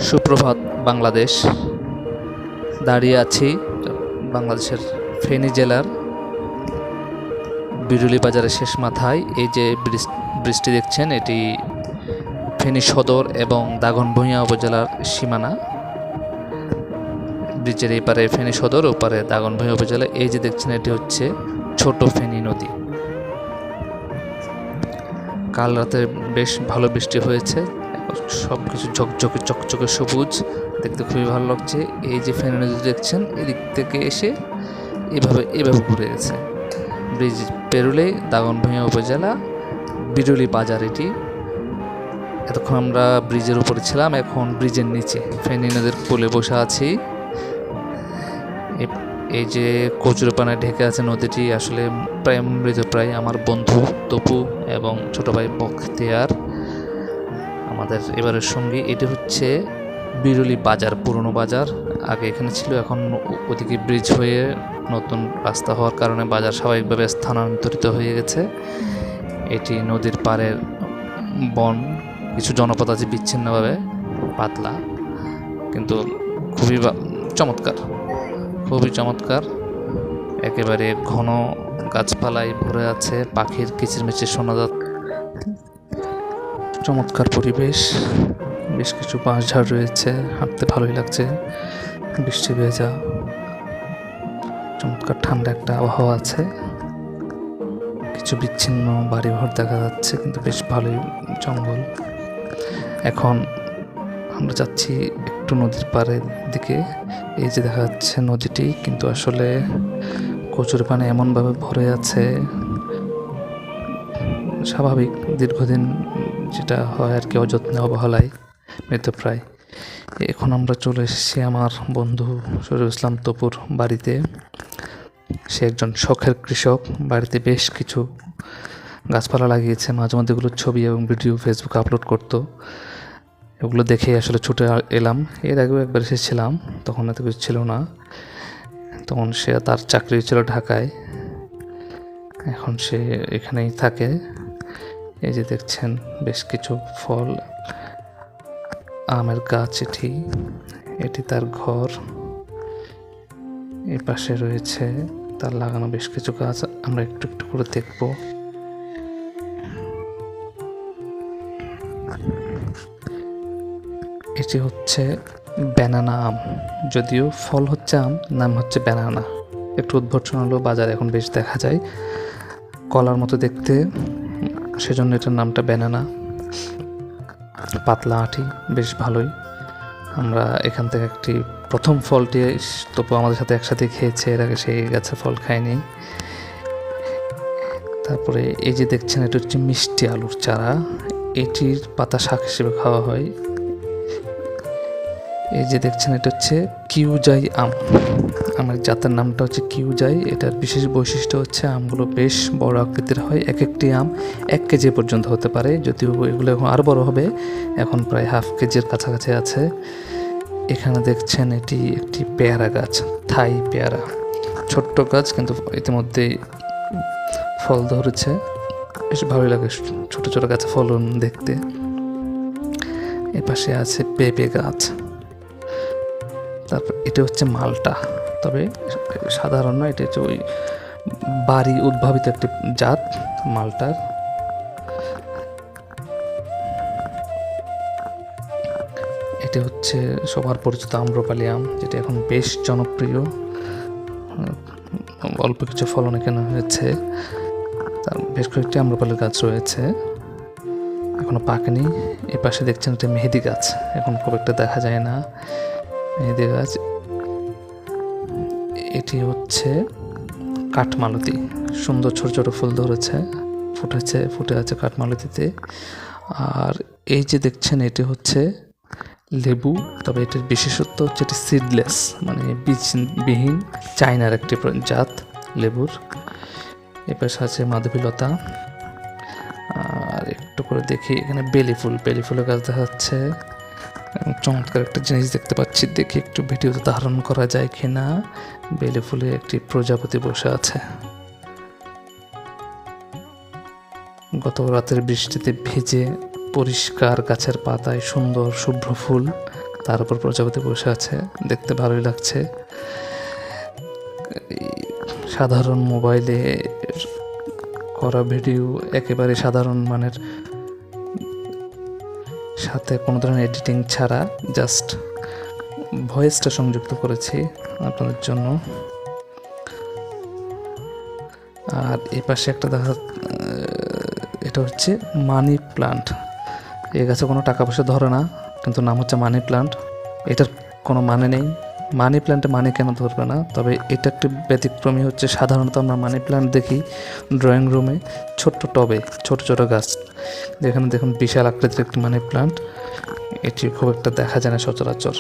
সুপ্রভাত বাংলাদেশ। দাঁড়িয়ে আছি বাংলাদেশের ফেনী জেলার বিরুলি বাজারের শেষ মাথায়। এই যে ব্রিজটি দেখছেন, এটি ফেনী সদর এবং দাগনভূঞা উপজেলার সীমানা। ব্রিজের এই পারে ফেনী সদর, ওপারে দাগনভূঞা উপজেলা। এই যে দেখছেন, এটি হচ্ছে ছোট ফেনী নদী। কাল রাতে বেশ ভালো বৃষ্টি হয়েছে, সব কিছু ঝকঝকে চকচকে সবুজ, দেখতে খুবই ভালো লাগছে। এই যে ফেনী নদী দেখছেন, এদিক থেকে এসে এভাবে ঘুরে গেছে। ব্রিজ পেরুলেই দাগনভূঞা উপজেলা বিরুলি বাজার। এটি এতক্ষণ আমরা ব্রিজের উপরে ছিলাম, এখন ব্রিজের নিচে ফেনী নদীর কোলে বসে আছি। এই যে কচুরিপানায় ঢেকে আছে নদীটি, আসলে প্রায় মৃতপ্রায়। আমার বন্ধু তপু এবং ছোট ভাই বখতিয়ার আমাদের এবারের সঙ্গী। এটি হচ্ছে বিরুলি বাজার, পুরনো বাজার। আগে এখানে ছিল, এখন ওদিকে ব্রিজ হয়ে নতুন রাস্তা হওয়ার কারণে বাজার স্বাভাবিকভাবে স্থানান্তরিত হয়ে গেছে। এটি নদীর পাড়ের বন, কিছু জনপদ আছে বিচ্ছিন্নভাবে, পাতলা, কিন্তু খুবই চমৎকার। একেবারে ঘন গাছপালায় ভরে আছে, পাখির কিচিরমিচির শোনা যাচ্ছে। চমৎকার পরিবেশ, বেশ কিছু বাঁশঝাড় রয়েছে, হাঁটতে ভালোই লাগছে। বৃষ্টি ভেজা, চমৎকার ঠান্ডা একটা আবহাওয়া আছে। কিছু বিচ্ছিন্ন বাড়িঘর দেখা যাচ্ছে, কিন্তু বেশ ভালোই জঙ্গল। এখন আমরা যাচ্ছি একটু নদীর পাড়ের দিকে। এই যে দেখা যাচ্ছে নদীটি, কিন্তু আসলে কচুরিপানা এমনভাবে ভরে আছে, স্বাভাবিক দীর্ঘদিন যেটা হয় আর কি, অযত্নে অবহেলায় মৃতপ্রায়। এখন আমরা চলে এসেছি আমার বন্ধু শরীফুল ইসলাম তপুর বাড়িতে। সে একজন শখের কৃষক, বাড়িতে বেশ কিছু গাছপালা লাগিয়েছে। মাঝে মধ্যে এগুলোর ছবি এবং ভিডিও ফেসবুকে আপলোড করতো। এগুলো দেখে আসলে ছুটে এলাম। এর আগেও একবার এসেছিলাম, তখন এত কিছু ছিল না, তখন সে তার চাকরি ছিল ঢাকায়, এখন সে এখানেই থাকে। এই যে দেখছেন বেশ কিছু ফল, আমের গাছ। এটি তার ঘর। এই পাশে রয়েছে তার লাগানো বেশ কিছু গাছ, আমরা একটু একটু করে দেখব। এটি হচ্ছে ব্যানানা আম, যদিও ফল হচ্ছে আম, নাম হচ্ছে ব্যানানা। একটু উদ্ভটন হলেও বাজারে এখন বেশ দেখা যায়, কলার মতো দেখতে, সেজন্য এটার নামটা ব্যানানা। পাতলা আঁটি, বেশ ভালোই। আমরা এখান থেকে একটি প্রথম ফলটি তবু আমাদের সাথে একসাথে খেয়েছে, এর আগে সেই গাছের ফল খায়নি। তারপরে এই যে দেখছেন, এটা হচ্ছে মিষ্টি আলুর চারা। এটির পাতা শাক হিসেবে খাওয়া হয়। এই যে দেখছেন, এটা হচ্ছে কিউজাই আম। আমার জাতের নামটা হচ্ছে কিউজাই। এটার বিশেষ বৈশিষ্ট্য হচ্ছে আমগুলো বেশ বড় আকৃতির হয়। একটি আম 1 কেজি পর্যন্ত হতে পারে, যদিও এগুলো এখন আরও বড় হবে, এখন প্রায় হাফ কেজির কাছাকাছি আছে। এখানে দেখছেন এটি একটি পেয়ারা গাছ, থাই পেয়ারা। ছোট্ট গাছ, কিন্তু ইতিমধ্যেই ফল ধরেছে, বেশ ভালোই লাগে ছোট ছোট গাছে ফলন দেখতে। এ পাশে আছে পেঁপে গাছ। তারপর এটা হচ্ছে মালটা, তবে সাধারণ নয়, এটা হচ্ছে ওই বাড়ি উদ্ভাবিত একটি জাত মালটার। এটা হচ্ছে সবার পরিচিত আম্রপালি আম, যেটা এখন বেশ জনপ্রিয়। অল্প কিছু ফলন এখানে হয়েছে। তার বেশ কয়েকটি আম্রপালির গাছ রয়েছে, এখনো পাকেনি। এ পাশে দেখছেন একটা মেহেদি গাছ, এখন খুব একটা দেখা যায় না মেহেদি গাছ। এটি হচ্ছে কাঠমালতি, সুন্দর ছোট ছোট ফুল ধরেছে, ফুটে আছে কাঠমালতিতে। আর এই যে দেখছেন, এটি হচ্ছে লেবু, তবে এটির বিশেষত্ব হচ্ছে এটি সিডলেস, মানে বীজবিহীন, চায়নার একটি জাত লেবুর। এপাশে আছে মাধবীলতা। আর একটু করে দেখি, এখানে বেলি ফুলের গাছ দেখা যাচ্ছে। চমৎকার একটা জিনিস দেখতে পাচ্ছি, দেখি একটু ভিডিওতে ধারণ করা যায় কিনা। বেলি ফুলে একটি প্রজাপতি বসে আছে। গত রাতের বৃষ্টিতে ভিজে পরিষ্কার গাছের পাতায় সুন্দর শুভ্র ফুল তার উপর প্রজাপতি বসে আছে, দেখতে ভালোই লাগছে। সাধারণ মোবাইলে করা ভিডিও, একেবারে সাধারণ মানের, সাথে কোনো ধরনের এডিটিং ছাড়া জাস্ট ভয়েসটা সংযুক্ত করেছি আপনাদের জন্য। আর এই পাশে একটা এটা হচ্ছে মানি প্লান্ট। এই গাছে কোনো টাকা পয়সা ধরে না, কিন্তু নাম হচ্ছে মানি প্লান্ট। এটার কোনো মানে নেই, মানি প্ল্যান্টে মানি কেন ধরবে না? তবে এটা একটি ব্যতিক্রমী হচ্ছে, সাধারণত আমরা মানি প্ল্যান্ট দেখি ড্রয়িং রুমে ছোট্ট টবে, ছোট ছোট গাছ। যেখানে দেখুন বিশাল আকৃতির একটি মানি প্ল্যান্ট, এটি খুব একটা দেখা যায় না সচরাচর।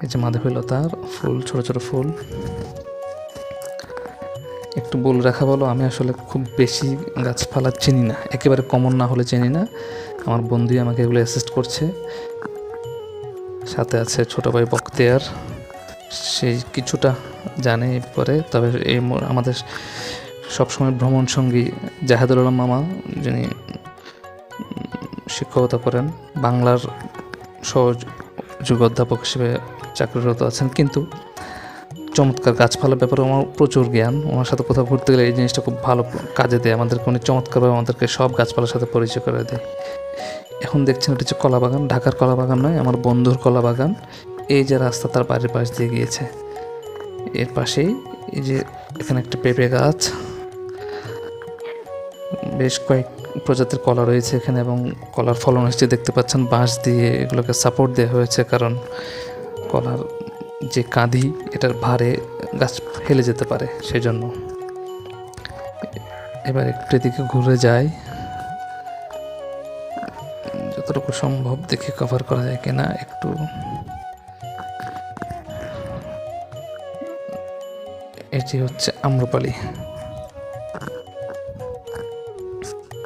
এই যে মাধবীলতার ফুল, ছোট ছোট ফুল। একটু বলে রাখা বলো, আমি আসলে খুব বেশি গাছপালা চিনি না, একেবারে কমন না হলে চিনি না। আমার বন্ধুই আমাকে এগুলো অ্যাসিস্ট করছে। সাথে আছে ছোট ভাই বখতিয়ার, সেই কিছুটা জানে পরে। তবে এই আমাদের সবসময় ভ্রমণ সঙ্গী জাহেদুল আলম মামা, যিনি শিক্ষকতা করেন, বাংলার সহযোগী অধ্যাপক হিসেবে চাকরিরত আছেন, কিন্তু চমৎকার গাছপালার ব্যাপারে আমার প্রচুর জ্ঞান। ওনার সাথে কোথাও ঘুরতে গেলে এই জিনিসটা খুব ভালো কাজে দেয় আমাদেরকে। উনি চমৎকারভাবে আমাদেরকে সব গাছপালার সাথে পরিচয় করে দেয়। এখন দেখছেন এটা হচ্ছে কলা বাগান, ঢাকার কলা বাগান নয়, আমার বন্ধুর কলা বাগান। এই যে রাস্তা তার বাড়ির পাশ দিয়ে গিয়েছে, এর পাশেই এই যে এখানে একটা পেঁপে গাছ, বেশ কয়েক প্রজাতির কলা রয়েছে এখানে, এবং কলার ফলন হচ্ছে দেখতে পাচ্ছেন। বাঁশ দিয়ে এগুলোকে সাপোর্ট দেওয়া হয়েছে, কারণ কলার যে কাঁধি, এটার ভারে গাছ হেলে যেতে পারে, সেই জন্য। এবার একটু এদিকে ঘুরে যায়, যতটুকু সম্ভব দেখে কভার করা যায় কিনা একটু। এটি হচ্ছে আম্রপালি।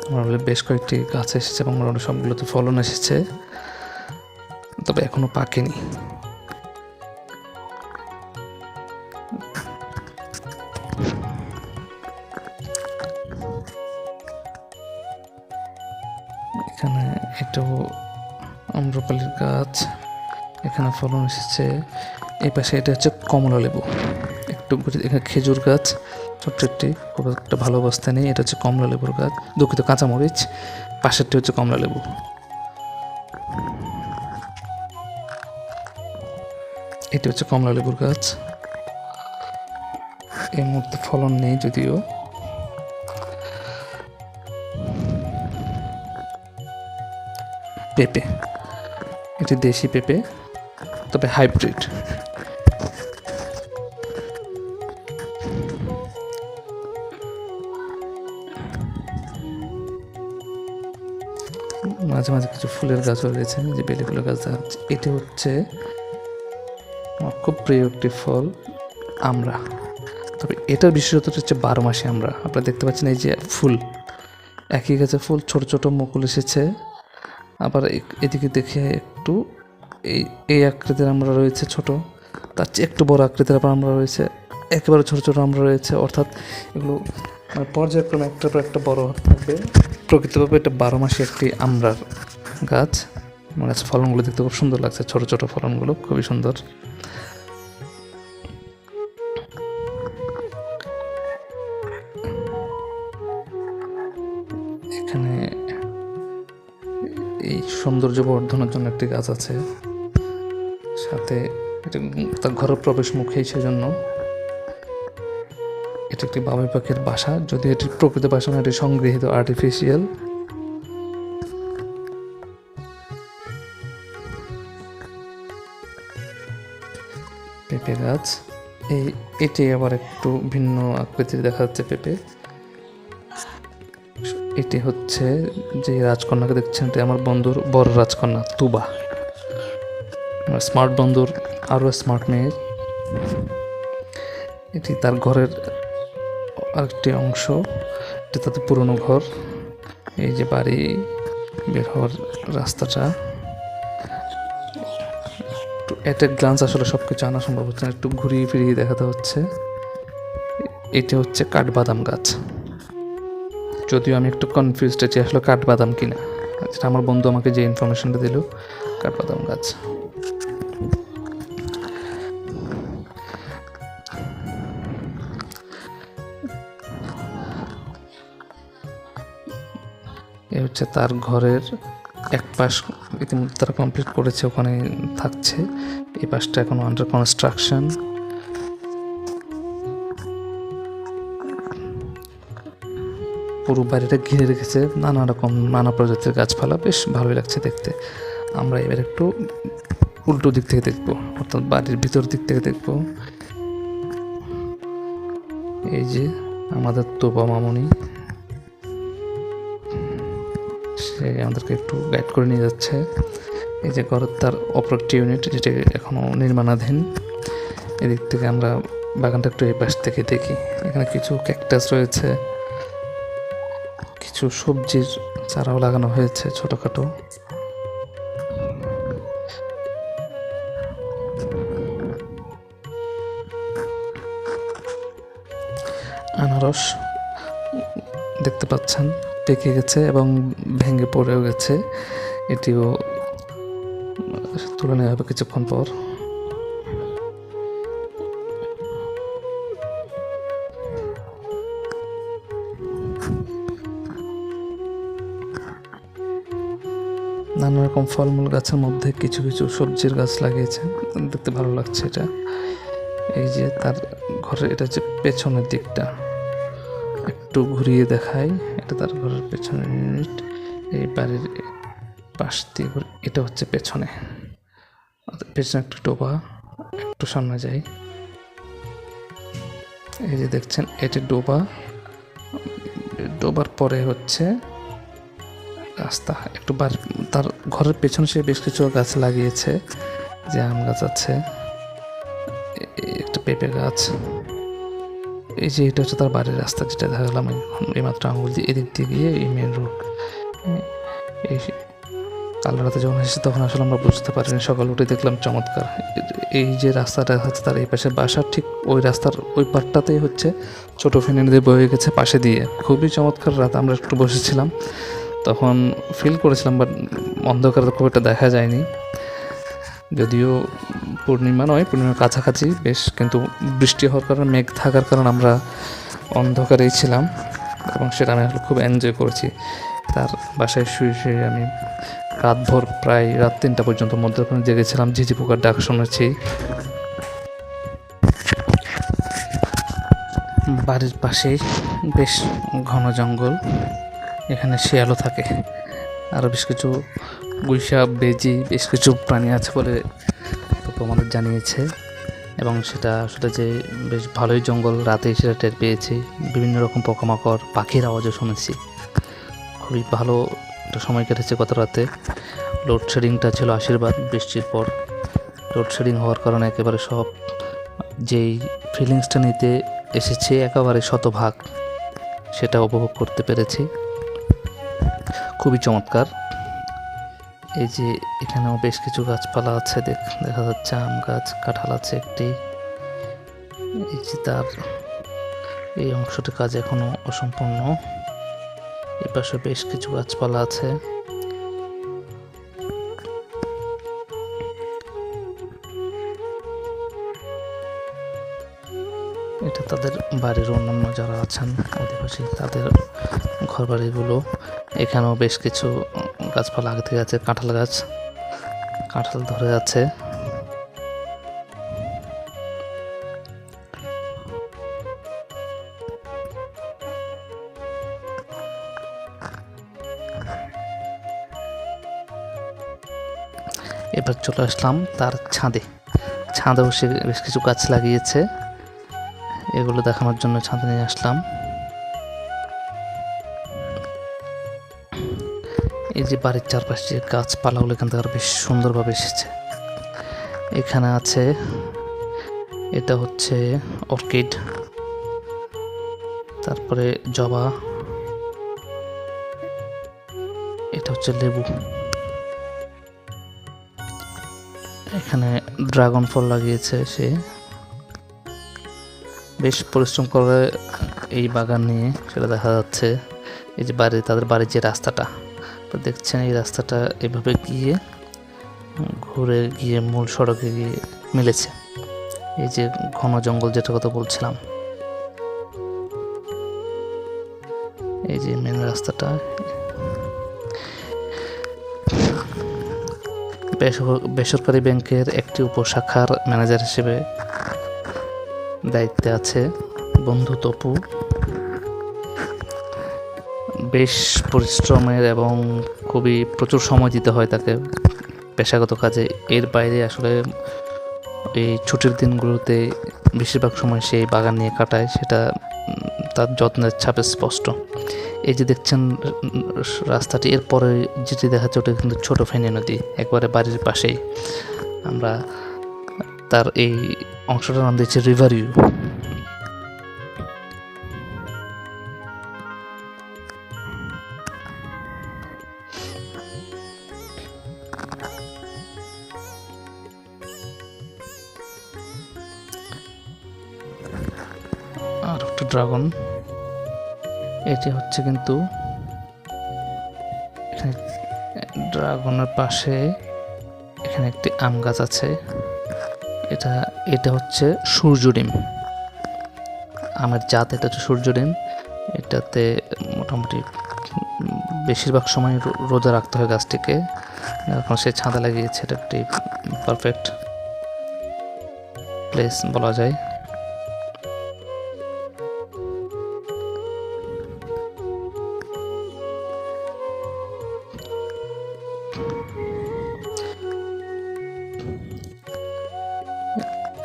আম্রপালি বেশ কয়েকটি গাছ এসেছে এবং মোটামুটি সবগুলোতে ফলন এসেছে, তবে এখনো পাকেনি। এখানে এটাও আম্রপালির গাছ, এখানে ফলন এসেছে। এই পাশে এটা হচ্ছে কমলা লেবু। একটু এখানে খেজুর গাছ, ছোট্ট একটি, খুব একটা ভালো অবস্থা নেই। এটা হচ্ছে কমলা লেবুর গাছ, দুঃখিত কাঁচামরিচ। পাশেরটি হচ্ছে কমলা লেবু। এটি হচ্ছে কমলা লেবুর গাছ। এই মুহূর্তে ফলন নেই যদিও। পেঁপে, এটি দেশি পেঁপে, তবে হাইব্রিড। মাঝে মাঝে কিছু ফুলের গাছও রয়েছে, যে বেলি ফুলের গাছ দেখা যাচ্ছে। এটি হচ্ছে আমার খুব প্রিয় একটি ফল, আমড়া। তবে এটার বিশেষত্বটা হচ্ছে 12 মাসে আমরা, আপনারা দেখতে পাচ্ছেন এই যে ফুল, একই গাছে ফুল, ছোট ছোট মুকুল এসেছে। আবার এদিকে দেখে একটু এই আকৃতির আমরা রয়েছে ছোট, তার চেয়ে একটু বড় আকৃতির আবার আমরা রয়েছে, একেবারে ছোট ছোট আমরা রয়েছে। অর্থাৎ এগুলো মানে পর্যায়ক্রমে একটার পর একটা বড় থাকবে। প্রকৃতভাবে এটা 12 মাসে একটি আমড়ার গাছ। মানে ফলনগুলো দেখতে খুব সুন্দর লাগছে, ছোট ছোট ফলনগুলো খুবই সুন্দর। এখানে এই সৌন্দর্য বর্ধনের জন্য একটি গাছ আছে, সাথে এটা তার ঘরের প্রবেশ মুখেই, সেজন্য এটা একটি বাবুই পাখির বাসা, যদি এটি প্রকৃত বাসা না, এটি সংগৃহীত, আর্টিফিশিয়াল। পেঁপে গাছ, এটি আবার একটু ভিন্ন আকৃতির দেখা যাচ্ছে পেঁপে। এটি হচ্ছে যে রাজকন্যাকে দেখছেন, এটি আমার বন্ধুর বড় রাজকন্যা তুবা, স্মার্ট বন্ধুর আরও স্মার্ট মেয়ে। এটি তার ঘরের আরেকটি অংশ, এটি তাদের পুরনো ঘর। এই যে বাড়ি বের হওয়ার রাস্তাটা, একটু এট এ গ্লান্স আসলে সব কিছু আনা সম্ভব হচ্ছে না, একটু ঘুরিয়ে ফিরিয়ে দেখাতে হচ্ছে। এটি হচ্ছে কাঠবাদাম গাছ, যদিও আমি একটু কনফিউজড আছি আসলে কাঠবাদাম কিনা। যেটা আমার বন্ধু আমাকে যে ইনফরমেশনটা দিল, কাঠবাদাম গাছ। এ হচ্ছে তার ঘরের এক পাশ ইতিমধ্যে তারা কমপ্লিট করেছে, ওখানে থাকছে। এই পাশটা এখন আন্ডার কনস্ট্রাকশন। পুরো বাড়িটা ঘিরে রেখেছে নানা প্রজাতির গাছপালা, বেশ ভালোই লাগছে দেখতে। আমরা এবার একটু উল্টো দিক থেকে দেখবো, অর্থাৎ বাড়ির ভিতর দিক থেকে দেখবো। এই যে আমাদের তোপা মামুনি, সে আমাদেরকে একটু গাইড করে নিয়ে যাচ্ছে। এই যে ঘরের তার অপর একটি ইউনিট, যেটা এখনও নির্মাণাধীন। এদিক থেকে আমরা বাগানটা একটু এই পাশ থেকে দেখি। এখানে কিছু ক্যাকটাস রয়েছে, কিছু সবজির চারাও লাগানো হয়েছে ছোটোখাটো। আনারস দেখতে পাচ্ছেন পেকে গেছে এবং ভেঙে পড়েও গেছে, এটিও তুলে নেওয়া হবে কিছুক্ষণ পর। নানা রকম ফলমূল গাছের মধ্যে কিছু কিছু সবজির গাছ লাগিয়েছে, দেখতে ভালো লাগছে এটা। এই যে তার ঘরের, এটা হচ্ছে পেছনের দিকটা, একটু ঘুরিয়ে দেখাই। এটা তার ঘরের পেছনের ইউনিট। এই বাড়ির পাশ দিয়ে এটা হচ্ছে পেছনে একটু ডোবা। একটু সামনে যাই, এই যে দেখছেন এটা ডোবা। ডোবার পরে হচ্ছে রাস্তা। একটু তার ঘরের পেছনে সে বেশ কিছু গাছ লাগিয়েছে, যে আম গাছ আছে, একটা পেঁপে গাছ। এই যে এটা হচ্ছে তার বাড়ির রাস্তা, যেটা দেখালাম এইমাত্র আঙুল দিয়ে এদিক দিয়ে গিয়ে এই মেন রোড। এই কাল রাতে যখন এসেছি তখন আসলে আমরা বুঝতে পারিনি, সকাল উঠে দেখলাম চমৎকার। এই যে রাস্তাটা হচ্ছে তার এই পাশে বাসার ঠিক ওই রাস্তার ওই পাটটাতেই হচ্ছে ছোটো ফেনী নদী বয়ে গেছে পাশে দিয়ে। খুবই চমৎকার রাত, আমরা একটু বসেছিলাম তখন ফিল করেছিলাম, বাট অন্ধকারে খুব একটা দেখা যায়নি। যদিও পূর্ণিমা নয়, পূর্ণিমার কাছাকাছি বেশ, কিন্তু বৃষ্টি হওয়ার কারণে, মেঘ থাকার কারণে আমরা অন্ধকারেই ছিলাম এবং সেটা আমি আসলে খুব এনজয় করেছি। তার বাসায় শুয়ে শুয়ে আমি রাতভর, প্রায় রাত 3টা পর্যন্ত মধ্যখানে জেগেছিলাম, ঝিঝি পোকার ডাক শুনেছি। বাড়ির পাশেই বেশ ঘন জঙ্গল, এখানে শিয়ালও থাকে, আরও বেশ কিছু গুইসা, বেজি, বেশ কিছু প্রাণী আছে বলে আমাদের জানিয়েছে। এবং সেটা আসলে যে বেশ ভালোই জঙ্গল, রাতে সেটা টের পেয়েছি। বিভিন্ন রকম পোকামাকড়, পাখির আওয়াজও শুনেছি। খুবই ভালো একটা সময় কেটেছে গত রাতে। লোডশেডিংটা ছিল আশীর্বাদ, বৃষ্টির পর লোডশেডিং হওয়ার কারণে একেবারে সব যেই ফিলিংসটা নিতে এসেছে একেবারে শতভাগ, সেটা উপভোগ করতে পেরেছি। খুবই চমৎকার। এই যে এখানেও বেশ কিছু গাছপালা আছে, দেখা যাচ্ছে আম গাছ, কাঁঠাল আছে একটি। এই যে তার এই অংশটির কাজ এখনো অসম্পূর্ণ। এই পাশে বেশ কিছু গাছপালা আছে। এটা তাদের বাড়ির অন্যান্য যারা আছেন আদিবাসী, তাদের ঘর বাড়িগুলো। এখানেও বেশ কিছু গাছপালা আগে থেকে আছে, কাঁঠাল গাছ, কাঁঠাল ধরে আছে। এবার চলে আসলাম তার ছাদেও সে বেশ কিছু গাছ লাগিয়েছে, এগুলো দেখানোর জন্য ছাদে নিয়ে আসলাম। এই যে বাড়ির চারপাশে গাছপালাগুলো এখান থেকে বেশ সুন্দরভাবে এসেছে। এখানে আছে, এটা হচ্ছে অর্কিড, তারপরে জবা, এটা হচ্ছে লেবু, এখানে ড্রাগন ফল লাগিয়েছে সে। বেশ পরিশ্রম করে এই বাগান নিয়ে, সেটা দেখা যাচ্ছে। এই যে তাদের বাড়ির যে রাস্তাটা দেখছেন, এই রাস্তাটা এভাবে গিয়ে ঘুরে গিয়ে মূল সড়কে গিয়ে মিলেছে। এই যে ঘন জঙ্গল যেটা কথা বলছিলাম, এই যে মেন রাস্তাটা। বেসরকারি ব্যাংকের একটি উপশাখার ম্যানেজার হিসেবে দায়িত্বে আছে বন্ধু তপু। বেশ পরিশ্রমের এবং খুবই প্রচুর সময় দিতে হয় তাকে পেশাগত কাজে। এর বাইরে আসলে এই ছুটির দিনগুলোতে বেশিরভাগ সময় সেই বাগান নিয়ে কাটায়, সেটা তার যত্নের ছাপে স্পষ্ট। এই যে দেখছেন রাস্তাটি, এরপরে যেটি দেখা যাচ্ছে ওটা কিন্তু ছোট ফেনী নদী, একবারে বাড়ির পাশেই। আমরা তার এই অংশটার নাম দিয়েছি রিভার ভিউ। আর একটা ড্রাগন, এটি হচ্ছে কিন্তু এখানে ড্রাগনের পাশে এখানে একটি আম গাছ আছে। এটা হচ্ছে সূর্য ডিম, আমের জাত। এটা হচ্ছে সূর্য ডিম। এটাতে মোটামুটি বেশিরভাগ সময় রোদে রাখতে হয় গাছটিকে। এখন সে ছাদা লাগিয়েছে, এটা একটি পারফেক্ট প্লেস বলা যায়।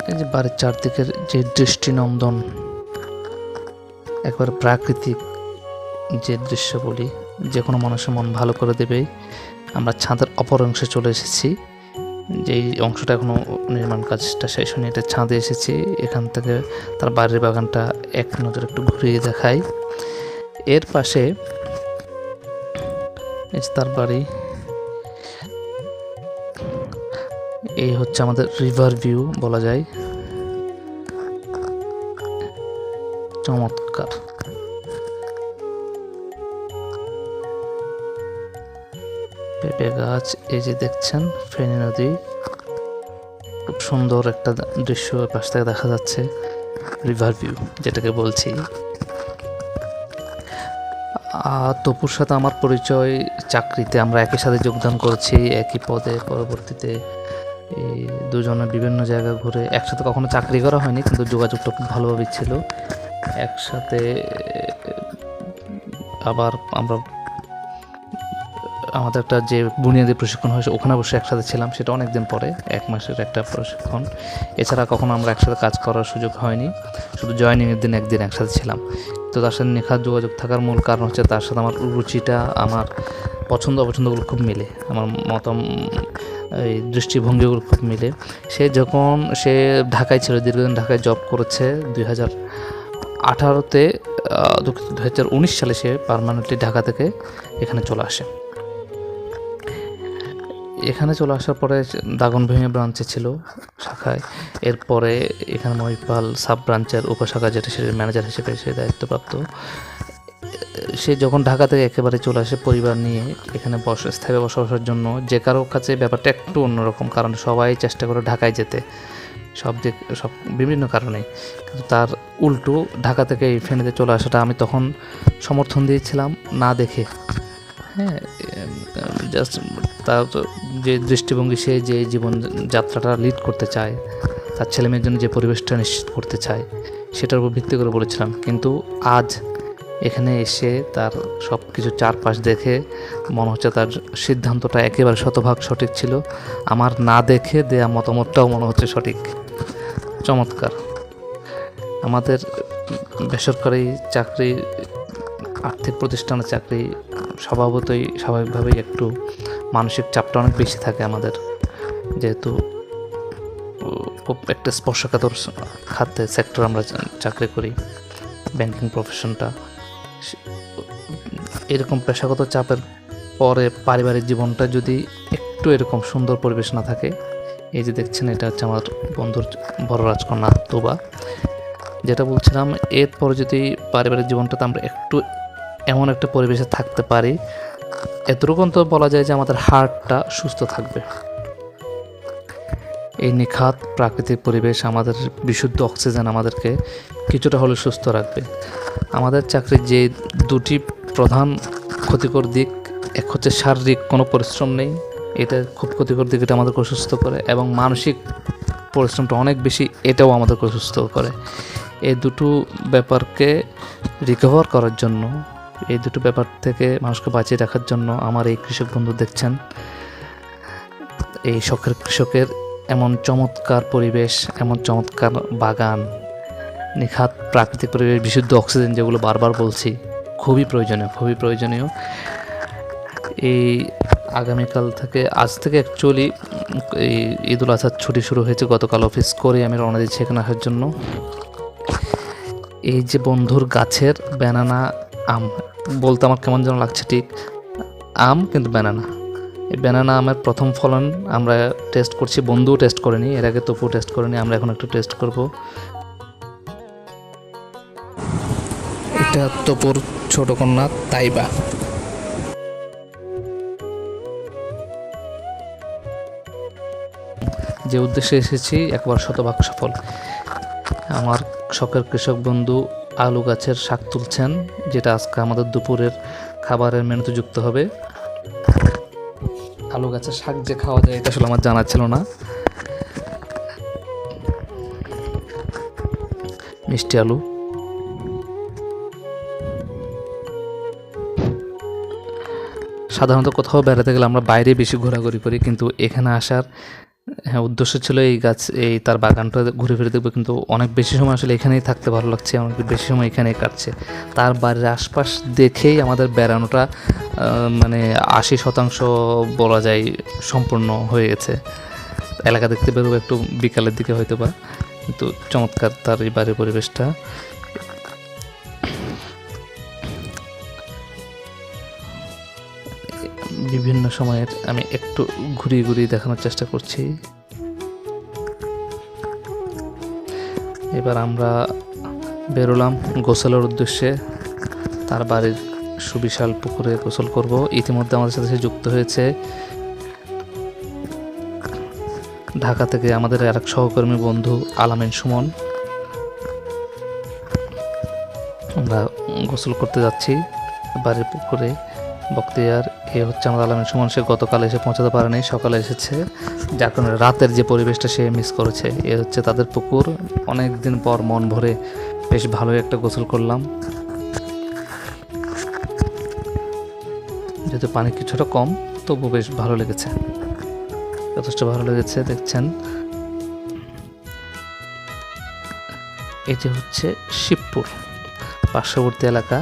এই যে বাড়ির চারদিকের যে দৃষ্টিনন্দন একবার প্রাকৃতিক যে দৃশ্য বলি, যে কোনো মানুষের মন ভালো করে দেবেই। আমরা ছাদের অপর অংশে চলে এসেছি, যেই অংশটা এখনও নির্মাণ কাজটা শেষ হয়নি, এটা ছাদে এসেছি। এখান থেকে তার বাড়ির বাগানটা এক নজর একটু ঘুরিয়ে দেখাই। এর পাশে এই তার বাড়ি। এই হচ্ছে আমাদের রিভার ভিউ বলা যায়। চমৎকার। পেঁপে গাছ, এই যে দেখছেন ফেনী নদী, খুব সুন্দর একটা দৃশ্য পাশ থেকে দেখা যাচ্ছে, রিভার ভিউ যেটাকে বলছি। তপুর সাথে আমার পরিচয় চাকরিতে, আমরা একই সাথে যোগদান করেছি একই পদে। পরবর্তীতে এই দুজনে বিভিন্ন জায়গা ঘুরে, একসাথে কখনো চাকরি করা হয়নি, কিন্তু যোগাযোগটা খুব ভালোভাবেই ছিল একসাথে। আবার আমরা আমাদের একটা যে বুনিয়াদী প্রশিক্ষণ হয় ওখানে বসে একসাথে ছিলাম, সেটা অনেক দিন পরে, 1 মাসের একটা প্রশিক্ষণ। এছাড়া কখনো আমরা একসাথে কাজ করার সুযোগ হয়নি, শুধু জয়েনিংয়ের দিন একদিন একসাথে ছিলাম। তো তার সাথে নিখাত যোগাযোগ থাকার মূল কারণ হচ্ছে তার সাথে আমার রুচিটা, আমার পছন্দ অপছন্দগুলো খুব মিলে, আমার এই দৃষ্টিভঙ্গিগুলো খুব মিলে। সে ঢাকায় ছিল, দীর্ঘদিন ঢাকায় জব করেছে। 2018-তে 2019 সালে সে পার্মানেন্টলি ঢাকা থেকে এখানে চলে আসে। এখানে চলে আসার পরে দাগনভূঞা ব্রাঞ্চে ছিল শাখায়, এরপরে এখানে মহিপাল সাব ব্রাঞ্চের উপশাখা যেটা সেটার ম্যানেজার হিসেবে সে দায়িত্বপ্রাপ্ত। সে যখন ঢাকা থেকে একেবারে চলে আসে পরিবার নিয়ে এখানে স্থায়ী বসবাসের জন্য, যে কারো কাছে ব্যাপারটা একটু অন্যরকম, কারণ সবাই চেষ্টা করে ঢাকায় যেতে, সব বিভিন্ন কারণে। কিন্তু তার উল্টো ঢাকা থেকে এই ফেনীতে চলে আসাটা আমি তখন সমর্থন দিয়েছিলাম না দেখে। হ্যাঁ, জাস্ট তার যে দৃষ্টিভঙ্গি, সে যে জীবনযাত্রাটা লিড করতে চায়, তার ছেলেমেয়ের জন্য যে পরিবেশটা নিশ্চিত করতে চায়, সেটার উপর ভিত্তি করে বলেছিলাম। কিন্তু আজ এখানে এসে তার সব কিছু চারপাশ দেখে মনে হচ্ছে তার সিদ্ধান্তটা একেবারে শতভাগ সঠিক ছিল। আমার না দেখে দেয়া মতামতটাও মনে হচ্ছে সঠিক। চমৎকার। আমাদের বেসরকারি চাকরি, আর্থিক প্রতিষ্ঠানের চাকরি স্বাভাবিকভাবেই একটু মানসিক চাপটা অনেক বেশি থাকে আমাদের, যেহেতু খুব একটা স্পর্শকাতর খাতে সেক্টর আমরা চাকরি করি, ব্যাংকিং প্রফেশনটা। এরকম পেশাগত চাপের পরে পারিবারিক জীবনটা যদি একটু এরকম সুন্দর পরিবেশ না থাকে, এই যে দেখছেন এটা হচ্ছে আমার বন্ধুর বড় রাজকন্যা তুবা। যেটা বলছিলাম, এরপরে যদি পারিবারিক জীবনটাতে আমরা একটু এমন একটা পরিবেশে থাকতে পারি, এতটুকু তো বলা যায় যে আমাদের হার্টটা সুস্থ থাকবে। এই নিখাত প্রাকৃতিক পরিবেশ আমাদের বিশুদ্ধ অক্সিজেন আমাদেরকে কিছুটা হলেও সুস্থ রাখবে। আমাদের চাকরির যে দুটি প্রধান ক্ষতিকর দিক, এক হচ্ছে শারীরিক কোনো পরিশ্রম নেই, এটা খুব ক্ষতিকর দিক, এটা আমাদেরকে অসুস্থ করে, এবং মানসিক পরিশ্রমটা অনেক বেশি, এটাও আমাদেরকে অসুস্থ করে। এই দুটো ব্যাপারকে রিকভার করার জন্য, এই দুটো ব্যাপার থেকে মানুষকে বাঁচিয়ে রাখার জন্য আমার এই কৃষক বন্ধু দেখছেন, এই শখের কৃষকের এমন চমৎকার পরিবেশ, এমন চমৎকার বাগান, নিখাত প্রাকৃতিক পরিবেশ, বিশুদ্ধ অক্সিজেন, যেগুলো বারবার বলছি, খুবই প্রয়োজনীয়। এই আগামীকাল থেকে, আজ থেকে অ্যাকচুয়ালি এই ঈদুল আজহার ছুটি শুরু হয়েছে। গতকাল অফিস করে আমি রওনা দিচ্ছি এখানে আসার জন্য। এই যে বন্ধুর গাছের ব্যানানা আম, বলতে আমার কেমন যেন লাগছে, ঠিক আম কিন্তু ব্যানানা। এই ব্যানানা আমের প্রথম ফলন আমরা টেস্ট করছি, বন্ধুও টেস্ট করেনি, এর আগে তপু টেস্ট করেনি, আমরা এখন একটু টেস্ট করব। এটা তপুর ছোট কন্যা তাইবা। যে উদ্দেশ্যে এসেছি একবার শতভাগ সফল। আমার শখের কৃষক বন্ধু আলু গাছের শাক তুলছেন, যেটা আজকে আমাদের দুপুরের খাবারের মেনুতে যুক্ত হবে। আলু গাছের শাক যে খাওয়া যায় এটা আসলে আমার জানা ছিল না। মিষ্টি আলু, সাধারণত কোথাও বেড়াতে গেলে আমরা বাইরে বেশি ঘোরাঘুরি করি, কিন্তু এখানে আসার উদ্দেশ্য ছিল এই গাছ, এই তার বাগানটা ঘুরে ফিরে দেখবো, কিন্তু অনেক বেশি সময় আসলে এখানেই থাকতে ভালো লাগছে, অনেক বেশি সময় এখানেই কাটছে। তার বাড়ির আশপাশ দেখেই আমাদের বেড়ানোটা মানে 80% বলা যায় সম্পূর্ণ হয়ে গেছে। এলাকা দেখতে বেরোবো একটু বিকালের দিকে হয়তো বা, কিন্তু চমৎকার তার এই বাড়ির পরিবেশটা। বিভিন্ন সময়ের আমি একটু ঘুরিয়ে ঘুরিয়ে দেখানোর চেষ্টা করছি। এবার আমরা বেরোলাম গোসলের উদ্দেশ্যে, তার বাড়ির সুবিশাল পুকুরে গোসল করব। ইতিমধ্যে আমাদের সাথে যুক্ত হয়েছে ঢাকা থেকে আমাদের আরেক সহকর্মী বন্ধু আলামিন সুমন। আমরা গোসল করতে যাচ্ছি বাড়ির পুকুরে বক্তিয়ার। এ হচ্ছে আমাদের আলামিন সুমন, সে গতকাল এসে পৌঁছাতে পারেনি, সকালে এসেছে, যার কারণে রাতের যে পরিবেশটা সে মিস করেছে। এ হচ্ছে তাদের পুকুর। অনেক দিন পর মন ভরে বেশ ভালোই একটা গোসল করলাম, যেহেতু পানি কিছুটা কম তবু বেশ ভালো লেগেছে, যথেষ্ট ভালো লেগেছে। দেখছেন এটি হচ্ছে শিবপুর পার্শ্ববর্তী এলাকা।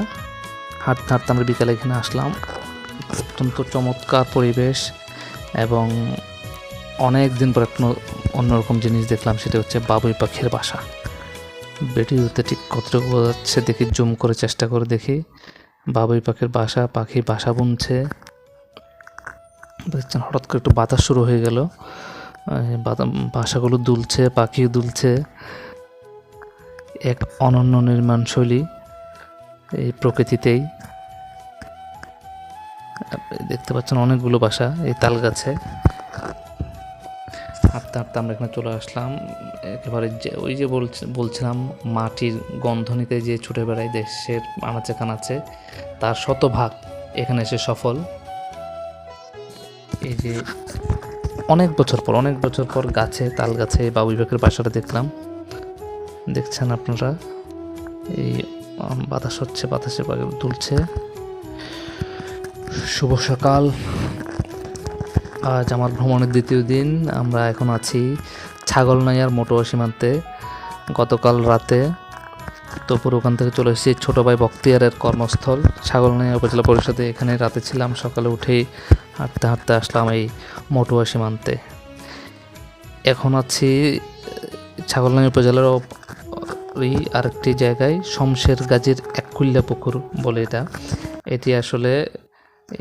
হাঁটতে হাঁটতে আমরা বিকালে এখানে আসলাম। অত্যন্ত চমৎকার পরিবেশ, এবং অনেক দিন পর একটা অন্যরকম জিনিস দেখলাম, সেটা হচ্ছে বাবুই পাখির বাসা। ভিডিওতে ঠিক কতটুকু বোঝা যাচ্ছে দেখি, জুম করে চেষ্টা করে দেখি। বাবুই পাখির বাসা, পাখি বাসা বুনছে। দেখছেন হঠাৎ করে একটু বাতাস শুরু হয়ে গেল, বাসাগুলো দুলছে, পাখি দুলছে। এক অনন্য নির্মাণ শৈলী এই প্রকৃতিতেই। দেখতে পাচ্ছেন অনেকগুলো বাসা এই তাল গাছে। হাঁটতে হাঁটতে আমরা এখানে চলে আসলাম একেবারে, যে ওই যে বলছিলাম মাটির গন্ধ নিতে যে ছুটে বেড়ায় দেশের আনাচে কানাচে, তার শতভাগ এখানে এসে সফল। এই যে অনেক বছর পর গাছে, তাল গাছে বাবুই পাখির বাসাটা দেখলাম। দেখছেন আপনারা, এই বাতাস হচ্ছে, বাতাসে তুলছে। শুভ সকাল। আজ আমার ভ্রমণের দ্বিতীয় দিন। আমরা এখন আছি ছাগলনাইয়ার মটুয়া সীমান্তে। গতকাল রাতে তপুর ওখান থেকে চলে এসেছি ছোটো ভাই বক্তিয়ারের কর্মস্থল ছাগলনাইয়া উপজেলা পরিষদে। এখানে রাতে ছিলাম, সকালে উঠেই হাঁটতে হাঁটতে আসলাম এই মটুয়া সীমান্তে। এখন আছি ছাগলনাইয়া উপজেলার আরেকটি জায়গায়, শমশের গাজীর এককুল্লা পুকুর বলে এটি আসলে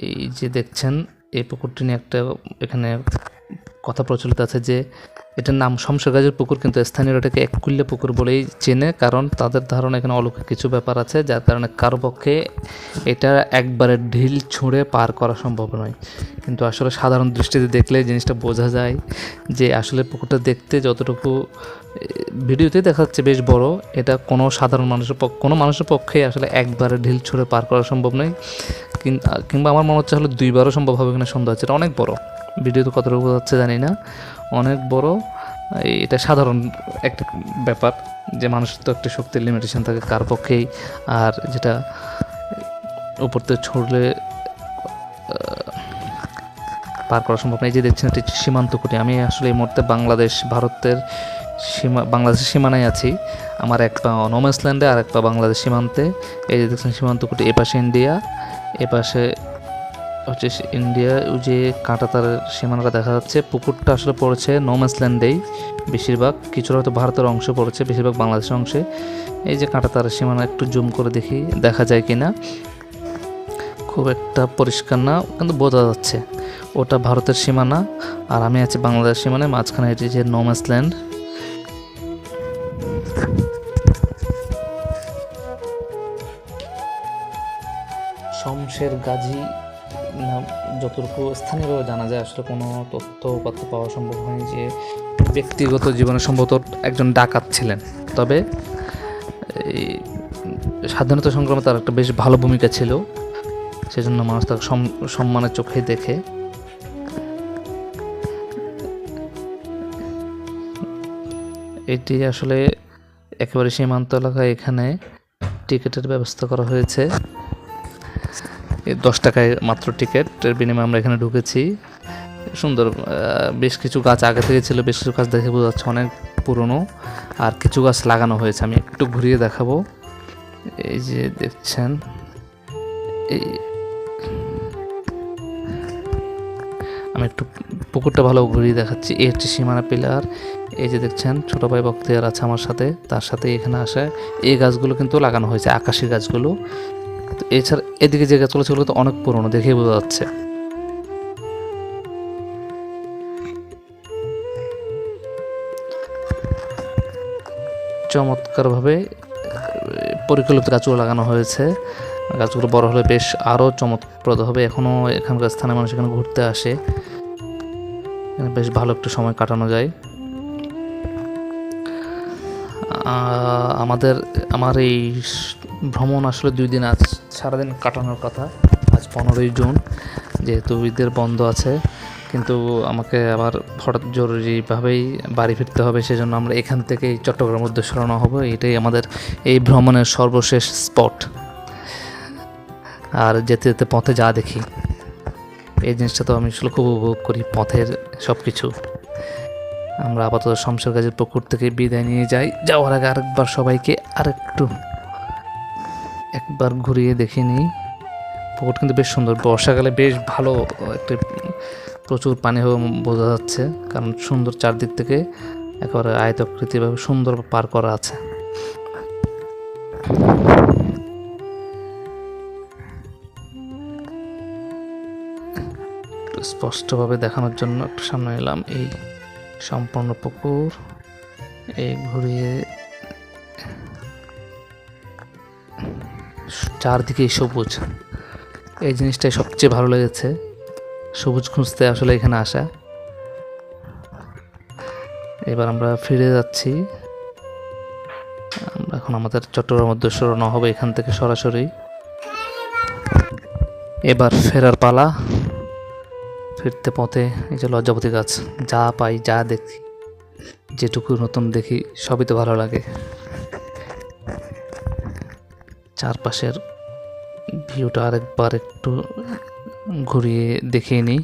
এই যে দেখছেন এই পুকুরটি নিয়ে একটা এখানে কথা প্রচলিত আছে যে এটার নাম শমশেরগাজীর পুকুর, কিন্তু স্থানীয়রা এটাকে এককুল্যা পুকুর বলেই চেনে, কারণ তাদের ধারণা এখানে অলৌকিক কিছু ব্যাপার আছে, যার কারণে কারো পক্ষে এটা একবারে ঢিল ছুঁড়ে পার করা সম্ভব নয়। কিন্তু আসলে সাধারণ দৃষ্টিতে দেখলে জিনিসটা বোঝা যায় যে আসলে পুকুরটা দেখতে যতটুকু ভিডিওতে দেখা যাচ্ছে বেশ বড়, এটা কোনো সাধারণ কোনো মানুষের পক্ষে আসলে একবারে ঢিল ছুঁড়ে পার করা সম্ভব নয়। কিংবা আমার মনে হচ্ছে হলো দুইবারও সম্ভব হবে কিনা সন্দেহ হচ্ছে। এটা অনেক বড়, ভিডিওতে কতটুকু বোঝা যাচ্ছে জানি না, অনেক বড়। এটা সাধারণ একটা ব্যাপার যে মানুষের তো একটা শক্তির লিমিটেশন থাকে কার পক্ষেই, আর যেটা উপর থেকে ছুড়লে পার করা সম্ভব নয়। যে দেখছেন এটি সীমান্ত কুটি। আমি আসলে এই মুহূর্তে ভারতের বাংলাদেশের সীমানায় আছি। আমার এক পা নোম্যান্সল্যান্ডে আর এক পা বাংলাদেশ সীমান্তে। এই যে দেখছেন সীমান্ত কুটি, এপাশে ইন্ডিয়া, এপাশে হচ্ছে ইন্ডিয়া। ওই যে কাঁটাতারের সীমানাটা দেখা যাচ্ছে। পুকুরটা আসলে পড়েছে নোম্যান্সল্যান্ডেই বেশিরভাগ, কিছুটা হয়তো ভারতের অংশ পড়েছে, বেশিরভাগ বাংলাদেশের অংশে। এই যে কাঁটাতারের সীমানা একটু জুম করে দেখি দেখা যায় কি না, খুব একটা পরিষ্কার না কিন্তু বোঝা যাচ্ছে ওটা ভারতের সীমানা আর আমি আছি বাংলাদেশ সীমানায়, মাঝখানে এটি যে নোম্যান্সল্যান্ড। শমশেরগাজী নাম যতটুকু স্থানীয়ভাবে জানা যায়, আসলে কোনো তথ্যপত্র পাওয়া সম্ভব হয়নি যে ব্যক্তিগত জীবনে সম্ভবত একজন ডাকাত ছিলেন। তবে এই স্বাধীনতা সংগ্রামে তার একটা বেশ ভালো ভূমিকা ছিল, সেজন্য মানুষ তাকে সম্মানের চোখে দেখে। এটি আসলে একেবারে সীমান্ত এলাকায়, এখানে টিকিটের ব্যবস্থা করা হয়েছে। 10 টাকায় মাত্র টিকিটের বিনিময়ে আমরা এখানে ঢুকেছি। সুন্দর, বেশ কিছু গাছ আগে থেকে ছিল, বেশ কিছু গাছ দেখে বোঝা যাচ্ছে অনেক পুরনো, আর কিছু গাছ লাগানো হয়েছে। আমি একটু ঘুরিয়ে দেখাবো। এই যে দেখছেন, এই আমি একটু পুকুরটা ভালো ঘুরিয়ে দেখাচ্ছি। এই হচ্ছে সীমানা পিলার। এই যে দেখছেন ছোটো ভাই বক্তিয়ার আছে আমার সাথে, তার সাথে এখানে আসে। এই গাছগুলো কিন্তু লাগানো হয়েছে, আকাশি গাছগুলো। এছাড়া এদিকে যে গাছগুলো সেগুলো তো অনেক পুরনো, দেখেই বোঝা যাচ্ছে। চমৎকারভাবে পরিকল্পিত গাছগুলো লাগানো হয়েছে। গাছগুলো বড় হলে বেশ আরও চমকপ্রদ হবে। এখনও এখানকার স্থানীয় মানুষ এখানে ঘুরতে আসে, বেশ ভালো একটু সময় কাটানো যায়। আমার এই ভ্রমণ আসলে 2 দিন, আজ সারাদিন কাটানোর কথা। আজ 15ই জুন, যেহেতু ঈদের বন্ধ আছে, কিন্তু আমাকে আবার হঠাৎ জরুরিভাবেই বাড়ি ফিরতে হবে, সেজন্য আমরা এখান থেকেই চট্টগ্রামের উদ্দেশ্যে রওনা হব। এটাই আমাদের এই ভ্রমণের সর্বশেষ স্পট। আর যেতে যেতে পথে যা দেখি, এই জিনিসটা তো আমি আসলে খুব উপভোগ করি, পথের সব কিছু। আমরা আপাতত শমশেরগাজীর পুকুর থেকে বিদায় নিয়ে যাওয়ার আগে আরেকবার সবাইকে একবার ঘুরিয়ে দেখে নিই। পুকুর কিন্তু বেশ সুন্দর, বর্ষাকালে বেশ ভালো, একটা প্রচুর পানি হবে বোঝা যাচ্ছে, কারণ সুন্দর চারদিক থেকে একেবারে আয়তাকৃতিভাবে সুন্দর পার করা আছে। স্পষ্টভাবে দেখানোর জন্য একটু সামনে এলাম। এই সম্পূর্ণ পুকুর, এই ঘুরিয়ে চারদিকেই সবুজ, এই জিনিসটাই সবচেয়ে ভালো লেগেছে। সবুজ খুঁজতে আসলে এখানে আসা। এবার আমরা ফিরে যাচ্ছি। আমরা এখন আমাদের চট্টগ্রামের উদ্দেশ্যে রওনা হবে এখান থেকে সরাসরি। এবার ফেরার পালা। ফিরতে পথে এই যে লজ্জাপতি গাছ, যা পাই যা দেখি, যেটুকু নতুন দেখি সবই তো ভালো লাগে। চারপাশের ভিউটা আরেকবার একটু ঘুরিয়ে দেখিয়ে নিই।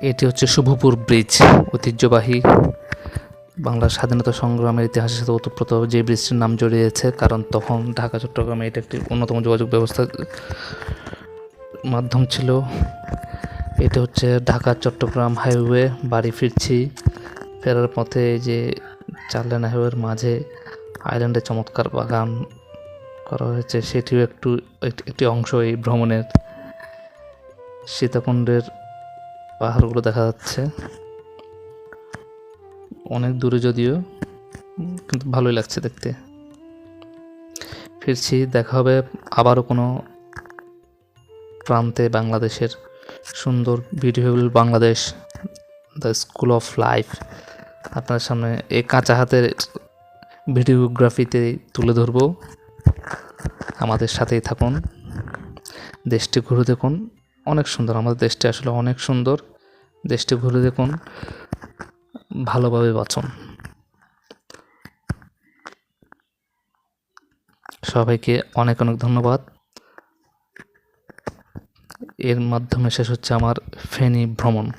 এটি হচ্ছে শুভপুর ব্রিজ, ঐতিহ্যবাহী বাংলার স্বাধীনতা সংগ্রামের ইতিহাসের সাথে ওতপ্রোতভাবে যে ব্রিজটির নাম জড়িয়েছে, কারণ তখন ঢাকা চট্টগ্রামে এটা একটি অন্যতম যোগাযোগ ব্যবস্থার মাধ্যম ছিল। এটা হচ্ছে ঢাকা চট্টগ্রাম হাইওয়ে। বাড়ি ফিরছি, ফেরার পথে যে 4 লেন হাইওয়ের মাঝে আইল্যান্ডে চমৎকার বাগান করা হয়েছে, সেটিও একটি অংশ এই ভ্রমণের। সীতাকুণ্ডের পাহাড়গুলো দেখা যাচ্ছে। অনেক দূরে যদিও, কিন্তু ভালোই লাগছে দেখতে। ফিরছি, দেখা হবে আবারও কোনো প্রান্তে বাংলাদেশের। সুন্দর beautiful Bangladesh, the school of life আপনার সামনে এই কাঁচা হাতের ভিডিওগ্রাফিতে তুলে ধরব। আমাদের সাথেই থাকুন, দেশটি ঘুরে দেখুন, অনেক সুন্দর আমাদের দেশটি, আসলে অনেক সুন্দর। দেশটি ঘুরে দেখুন, ভালোভাবে বাঁচুন। সবাইকে অনেক অনেক ধন্যবাদ। এর মাধ্যমে শেষ হচ্ছে আমার ফেনী ভ্রমণ।